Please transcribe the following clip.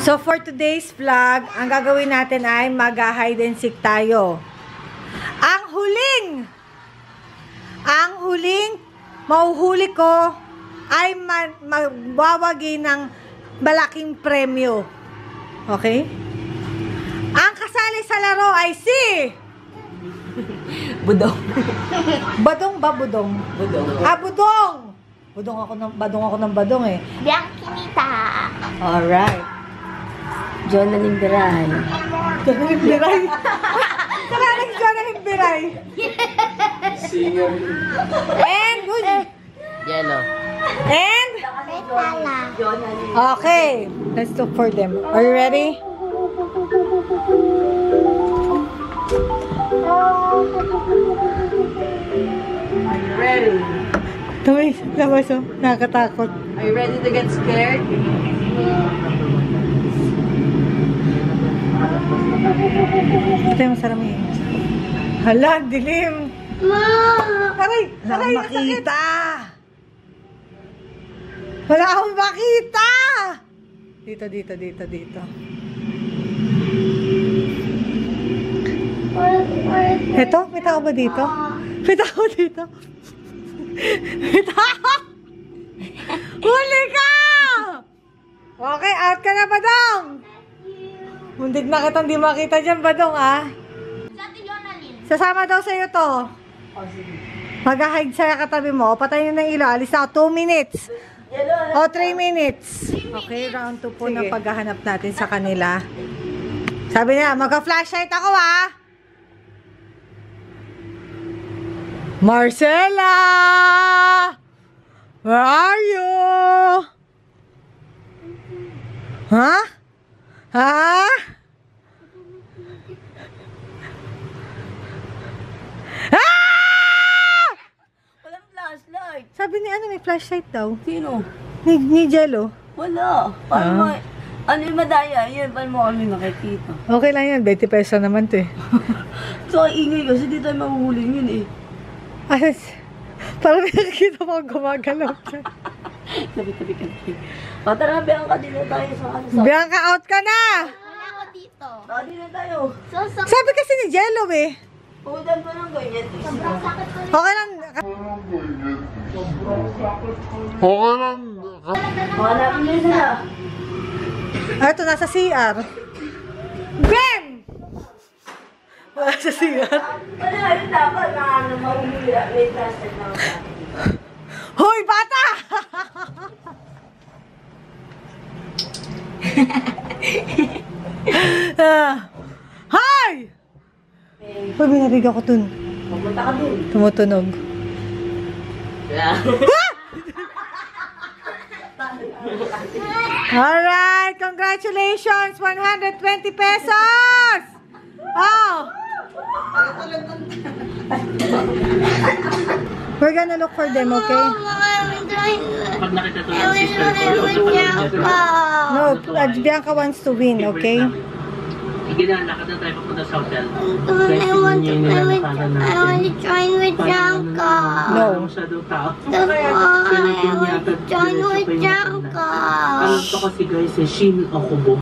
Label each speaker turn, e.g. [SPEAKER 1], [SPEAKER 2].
[SPEAKER 1] So for today's vlog, ang gagawin natin ay mag-hide and seek tayo. Ang huling mahuhuli ko ay magbawagi ng malaking premyo. Okay? Ang kasali sa laro ay si
[SPEAKER 2] Budong.
[SPEAKER 1] Badong ba budong?
[SPEAKER 2] Budong.
[SPEAKER 1] Ah, budong! Badong ako ng badong eh.
[SPEAKER 3] Bianquinita.
[SPEAKER 1] Alright.
[SPEAKER 2] John na Nimbiray.
[SPEAKER 1] John Himbiray. Karaning John Himbiray. And good.
[SPEAKER 2] Yellow.
[SPEAKER 1] And
[SPEAKER 3] Petala.
[SPEAKER 1] okay, let's look for them. Are you ready?
[SPEAKER 2] Are you ready?
[SPEAKER 1] Tumis, labas oh. Nakakatakot.
[SPEAKER 2] Are you ready to get scared?
[SPEAKER 1] Ito yung sarami. Hala, dilim. Aray, aray, makita. Wala akong makita. Dito. Ito, may tao ba dito? May tao dito. May tao. Huli ka! Okay, out ka na, Badong. Mundig na kitang di makita dyan, Badong, ah. Sasama daw sa'yo to. Mag-hide sa katabi mo. Patayin na ng ilaw. Alis na ako. 2 minutes. O, 3 minutes. Okay, round 2 po na paghahanap natin sa kanila. Sabi niya, magka-flashlight ako, ah. Marcela! Where are you? Huh? Ha?
[SPEAKER 2] Walang flashlight.
[SPEAKER 1] Sabi ni ano, may flashlight daw.
[SPEAKER 2] Sino?
[SPEAKER 1] Ni Jello.
[SPEAKER 2] Wala. Paano mo? Ano yung madaya? Yan, paano mo kami nakikita?
[SPEAKER 1] Okay lang yan, 20 pesos naman to eh.
[SPEAKER 2] So, ingay kasi di tayo mahuhuli yun eh.
[SPEAKER 1] Ayos. Parang may nakikita mo ang gumagalaw dyan.
[SPEAKER 2] Tabi-tabi ka. O, tara, Bianca, di na tayo sa ano sa...
[SPEAKER 1] Bianca, out ka na!
[SPEAKER 3] Wala ako dito.
[SPEAKER 2] Di na tayo.
[SPEAKER 1] Sabi kasi ni Jello eh.
[SPEAKER 2] Pumuntan pa ng ganyan.
[SPEAKER 3] Sobrang sakit ko rin.
[SPEAKER 1] Okay lang.
[SPEAKER 2] Hanapin niyo na.
[SPEAKER 1] Ah, ito, nasa CR. Bam! Wala sa CR.
[SPEAKER 2] Wala, yun dapat na ano, mahuhuli. May flashlight na ako.
[SPEAKER 1] Hoy, bata! Hi! Hoy, binarinig ako dun.
[SPEAKER 2] Pumunta ka dun.
[SPEAKER 1] Tumutunog.
[SPEAKER 2] Yeah.
[SPEAKER 1] Alright, congratulations! 120 pesos! Oh! We're gonna look for them, okay?
[SPEAKER 4] Pag nakita to ng sister ko,
[SPEAKER 1] No, Bianca wants to win, okay?
[SPEAKER 4] sige na, lakad na tayo papunta sa hotel.
[SPEAKER 3] I want to join with Bianca.
[SPEAKER 1] No.
[SPEAKER 4] Masyadong tao.
[SPEAKER 3] That's why I want to join with Bianca.
[SPEAKER 4] Alam ko kasi guys, Shin Okubo.